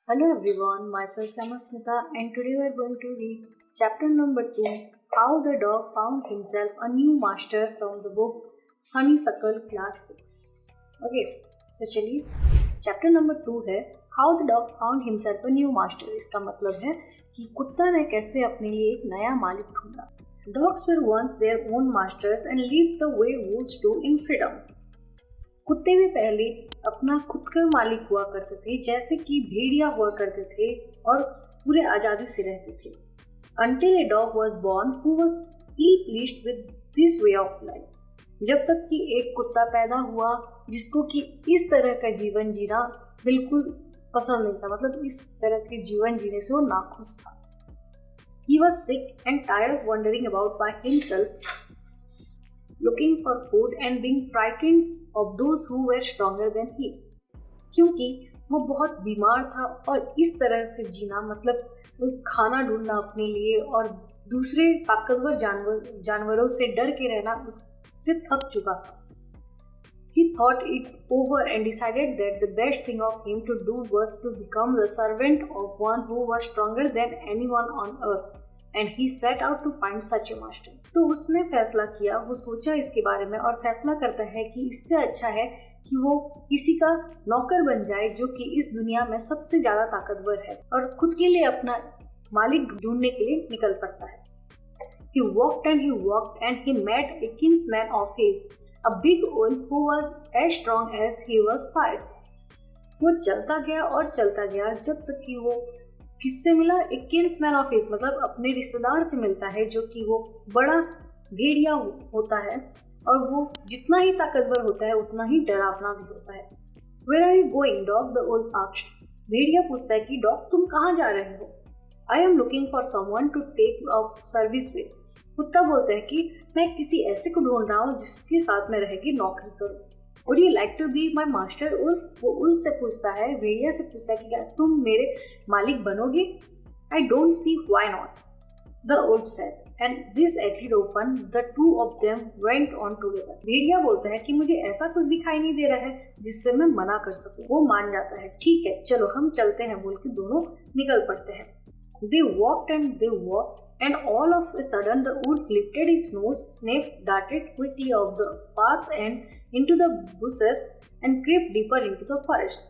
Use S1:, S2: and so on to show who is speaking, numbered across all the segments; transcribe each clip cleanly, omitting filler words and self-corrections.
S1: Hello everyone, myself Samasmita and today we are going to read chapter number 2, How the Dog Found Himself a New Master from the book Honeysuckle Class 6. Okay, तो चलिए chapter number 2 है How the Dog Found Himself a New Master. इसका मतलब है कि कुत्ता ने कैसे अपने लिए एक नया मालिक ढूंढा. Dogs were once their own masters and lived the way wolves do in freedom. कुत्ते भी पहले अपना खुद का मालिक हुआ करते थे, जैसे कि भेड़िया हुआ करते थे और पूरे आजादी से रहते थे. Until a dog was born who was ill pleased with this way of life. जब तक कि एक कुत्ता पैदा हुआ जिसको कि इस तरह का जीवन जीना बिल्कुल पसंद नहीं था, मतलब इस तरह के जीवन जीने से वो नाखुश था. He was sick and tired of wandering about by himself, looking for food and being frightened of those who were stronger than he. क्योंकि वो बहुत बीमार था और इस तरह से जीना मतलब खाना ढूंढना अपने लिए और दूसरे ताकतवर जानवरों से डर के रहना उससे थक चुका था. He thought it over and decided that the best thing of him to do was to become the servant of one who was stronger than anyone on earth. And he set out to find such a master. तो उसने फैसला किया, वो सोचा इसके बारे में और फैसला करता है कि इससे अच्छा है कि वो किसी का नौकर बन जाए जो कि इस दुनिया में सबसे ज्यादा ताकतवर है और खुद के लिए अपना मालिक ढूंढने के लिए निकल पड़ता है. He walked and he met a kinsman of his, a big wolf who was as strong as he was fierce. वो चलता गया और चलता गया जब तक कि वो किससे मिला, एक किन्समैन ऑफ हिज, मतलब अपने रिश्तेदार से मिलता है जो कि वो बड़ा भेड़िया होता है और वो जितना ही ताकतवर होता है उतना ही डरावना भी होता है. Where are you going, dog? The wolf asked. भेड़िया पूछता है कि डॉग तुम कहाँ जा रहे हो. I am looking for someone to take up service with. कुत्ता बोलता है कि मैं किसी ऐसे को ढूंढ रहा हूँ जिसके साथ मैं रह के नौकरी करूँ. Would you like to be my master, wolf? वो उल्फ से पूछता है, भेड़िया से पूछता है कि क्या तुम मेरे मालिक बनोगे. I don't see why not, the wolf said, and this agreed open. The two of them went on together. भेड़िया बोलता है कि मुझे ऐसा कुछ दिखाई नहीं दे रहा है जिससे मैं मना कर सकूं. वो मान जाता है, ठीक है चलो हम चलते हैं बोल के दोनों निकल पड़ते हैं. They walked, and all of a sudden the wolf lifted his nose, sniffed, darted quickly off the path and into the bushes and crept deeper into the forest.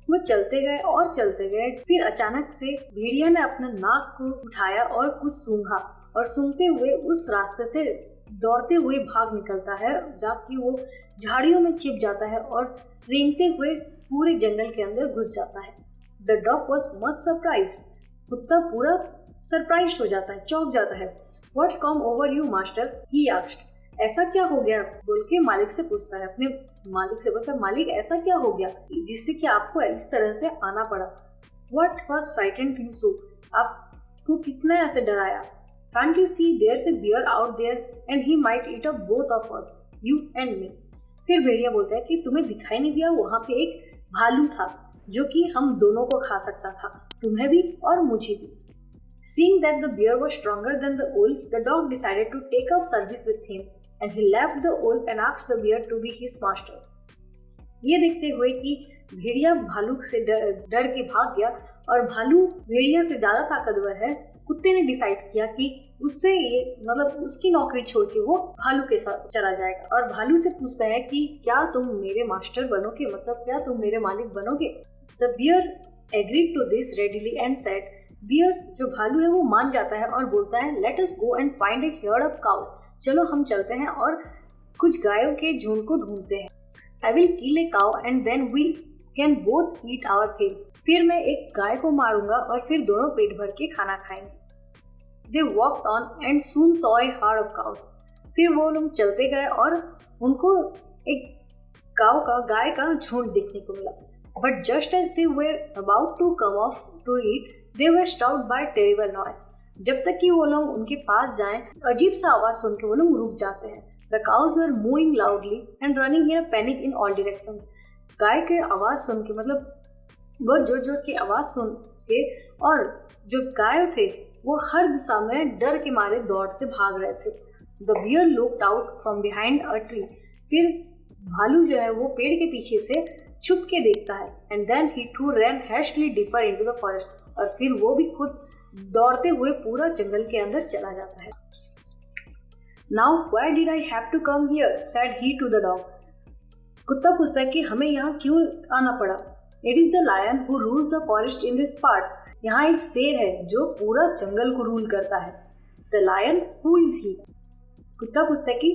S1: वो चलते गए और चलते गए, फिर अचानक से भेड़िया ने अपना नाक को उठाया और कुछ सूंघा और सूंघते हुए उस रास्ते से दौड़ते हुए भाग निकलता है, जाके वो झाड़ियों में छिप जाता है और रेंगते हुए पूरे जंगल के अंदर घुस जाता है. The dog was much surprised. कुत्ता पूरा सरप्राइज हो जाता है, चौंक जाता है. What's come over you, master? He asked. ऐसा क्या हो गया बोल के मालिक से पूछता है, अपने मालिक से पूछता है, मालिक ऐसा क्या हो गया जिससे कि आपको इस तरह से आना पड़ा. What was frightened you so? आपको किसने ऐसे डराया. Can't you see there's a bear out there and he might eat up both of us, you and me. फिर भेड़िया बोलता है कि तुम्हें दिखाई नहीं दिया, वहाँ पे एक भालू था जो कि हम दोनों को खा सकता था, तुम्हें भी और मुझे भी. Seeing that the bear was stronger than the wolf, the dog decided to take up service with him. And he left the wolf and asked the bear to be his master. ये देखते हुए कि भेड़िया भालू से डर के भाग गया और भालू भेड़िया से ज्यादा ताकतवर है, कुत्ते ने डिसाइड किया कि उससे ये मतलब उसकी नौकरी छोड़ के वो भालू के साथ चला जाएगा और भालू से पूछता है कि क्या तुम मेरे मास्टर बनोगे, मतलब क्या तुम मेरे मालिक बनोगे. The bear agreed to this readily and said, bear जो भालू है वो मान जाता है और बोलता है, Let us go and find a herd of cows. चलो हम चलते हैं और कुछ गायों के झुंड को ढूंढते हैं. I will kill a cow and then we can both eat our fill. फिर मैं एक गाय को मारूंगा और फिर दोनों पेट भर के खाना खाएंगे. They walked on and soon saw a herd of cows. फिर वो लोग चलते गए और उनको एक गाय का झुंड देखने को मिला. But just as they were about to come off to eat, they were stopped by terrible noise. जब तक कि वो लोग उनके पास जाएं, अजीब सा आवाज सुन के वो लोग रुक जाते हैं. The cows were mooing loudly and running in a panic in all directions. गाय के आवाज सुन के मतलब बहुत जोर जोर की आवाज सुन के और जो गाय थे वो हर दिशा में डर के मारे दौड़ते भाग रहे थे. The bear looked out from behind a tree. फिर भालू जो है वो पेड़ के पीछे से छुप के देखता है। And then he to run hastily deeper into the forest, और फिर वो भी खुद दौड़ते हुए पूरा जंगल के अंदर चला जाता है। Now why did I have to come here, said he to the dog. कुत्ता पूछता है कि हमें यहाँ क्यों आना पड़ा। It is the lion who rules the forest in this part. यहाँ एक शेर है जो पूरा जंगल को रूल करता है। The lion who is he. कुत्ता पूछता है कि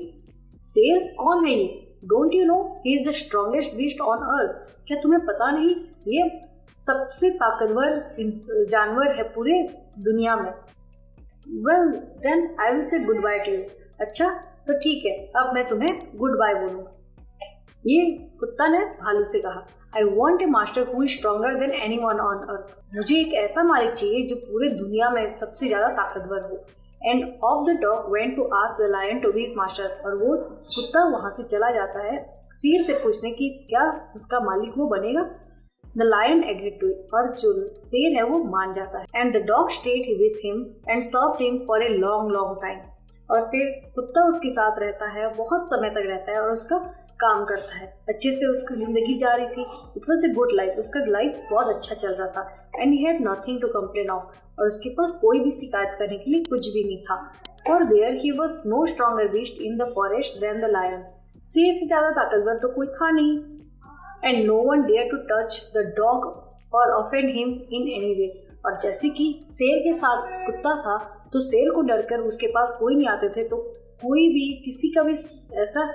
S1: शेर कौन है ये। Don't you know he is the strongest beast on earth. क्या तुम्हें पता नहीं ये सबसे ताकतवर जानवर है पूरे दुनिया में। Well then I will say goodbye to you. अच्छा तो ठीक है, अब मैं तुम्हें गुड बाय बोलूंगा। ये कुत्ता ने भालू से कहा। I want A master who is stronger than anyone on earth. मुझे एक ऐसा मालिक चाहिए जो पूरे दुनिया में सबसे ज्यादा ताकतवर हो। And off the dog went to ask the lion to be his master. और वो कुत्ता वहां से चला जाता है शेर से पूछने की क्या उसका मालिक वो बनेगा। The lion agreed to it, और जो शेर है वो मान जाता है। And the dog stayed with him and served him for a long long time. और फिर कुत्ता उसके साथ रहता है, बहुत समय तक रहता है और उसका काम करता है। अच्छे से उसकी जिंदगी जा रही थी। It was a good life. उसका लाइफ बहुत अच्छा चल रहा था। And he had nothing to complain of, और उसके पास कोई भी शिकायत करने के लिए कुछ भी नहीं था। और there he was no stronger beast in the forest than the lion. शेर से ज्यादा ताकतवर तो कोई था नहीं। And no one dare to touch the dog or offend him in any way. और जैसे कि शेर के साथ कुत्ता था तो शेर को डरकर उसके पास कोई नहीं आते थे, तो कोई भी किसी का भी ऐसा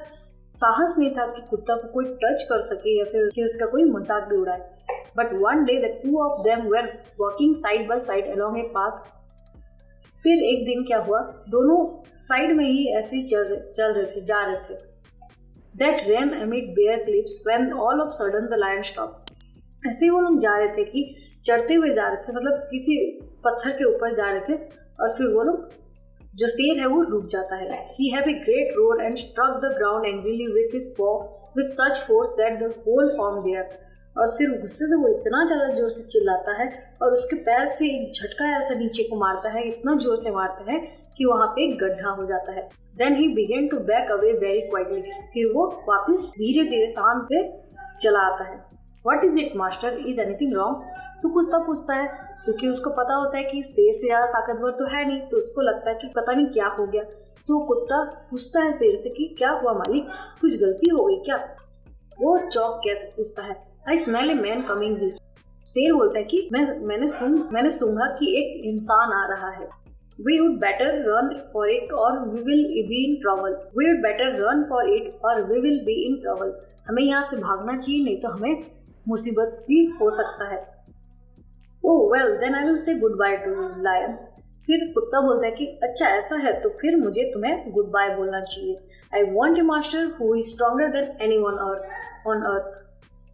S1: साहस नहीं था कि कुत्ता को कोई टच कर सके या फिर उसका कोई मजाक भी उड़ाए। But one day the two of them were walking side by side along a path. फिर एक दिन क्या हुआ, दोनों साइड में ही ऐसे ही जा रहे थे। That ran amid bare cliffs when all of sudden the lion stop. ऐसे ही वो लोग जा रहे थे कि चढ़ते हुए जा रहे थे, मतलब किसी पत्थर के ऊपर जा रहे थे, और फिर वो लोग जो शेर है वो रुक जाता है। He have a great roar and struck the ground angrily with his paw with such force that the whole formed there। और फिर गुस्से से वो इतना ज्यादा जोर से चिल्लाता है और उसके पैर से एक झटका ऐसा नीचे को मारता है, इतना जोर से मारता है कि वहाँ पे एक गड्ढा हो जाता है। Then he began to back away very quietly। फिर वो वापस धीरे धीरे शांत से चला आता है। What is it, master? Is anything wrong? तो कुत्ता पूछता है, क्योंकि उसको पता होता है कि शेर से ज्यादा ताकतवर तो है नहीं, तो उसको लगता है कि पता नहीं क्या हो गया। तो कुत्ता पूछता है शेर से कि क्या हुआ मालिक, कुछ गलती हो गई क्या। वो चौंक कैसे पूछता है, I smell a man coming this. शेर बोलता है कि मैंने सूंघा कि एक इंसान आ रहा है। We would better run for it or we will be in trouble। We would better run for it or we will be in trouble। हमें यहाँ से भागना चाहिए, नहीं तो हमें मुसीबत भी हो सकता है। Oh well, then I will say goodbye to you, lion। फिर कुत्ता बोलता है कि अच्छा ऐसा है तो फिर मुझे तुम्हें गुड बाय बोलना चाहिए। I want a master who is stronger than anyone on earth।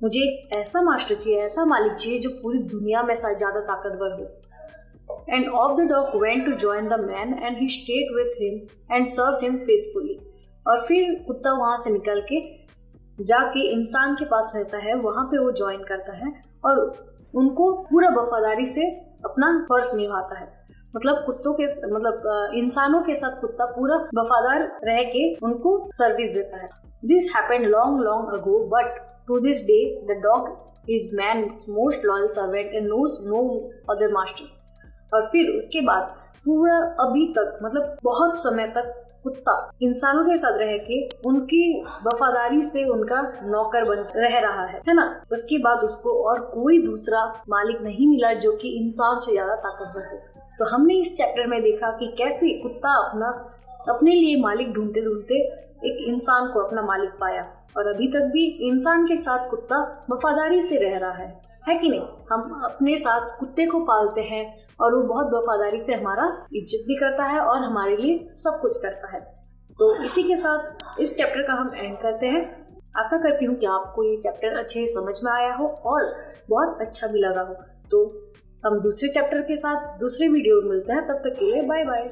S1: मुझे एक ऐसा मास्टर चाहिए, ऐसा मालिक चाहिए जो पूरी दुनिया में ज्यादा ताकतवर हो। And off the dog went to join the man and he stayed with him and served him faithfully। और फिर कुत्ता वहां से निकल के जाके इंसान के पास रहता है, वहां पे वो ज्वाइन करता है और उनको पूरा वफादारी से अपना फर्ज निभाता है। मतलब इंसानों के साथ कुत्ता पूरा वफादार रह के उनको सर्विस देता है। This happened long long ago but to this day the dog is man most loyal servant and knows no other master. और फिर उसके बाद पूरा अभी तक मतलब बहुत समय तक कुत्ता इंसानों के साथ रह के उनकी वफादारी से उनका नौकर बन रह रहा है ना। उसके बाद उसको और कोई दूसरा मालिक नहीं मिला जो कि इंसान से ज्यादा ताकतवर हो। तो हमने इस चैप्टर में देखा कि कैसे कुत्ता अपने लिए मालिक ढूंढते ढूंढते एक इंसान को अपना मालिक पाया, और अभी तक भी इंसान के साथ कुत्ता वफादारी से रह रहा है कि नहीं। हम अपने साथ कुत्ते को पालते हैं और वो बहुत वफादारी से हमारा इज्जत भी करता है और हमारे लिए सब कुछ करता है। तो इसी के साथ इस चैप्टर का हम एंड करते हैं। आशा करती हूँ कि आपको ये चैप्टर अच्छे से समझ में आया हो और बहुत अच्छा भी लगा हो। तो हम दूसरे चैप्टर के साथ दूसरे वीडियो में मिलते हैं, तब तक के लिए बाय बाय।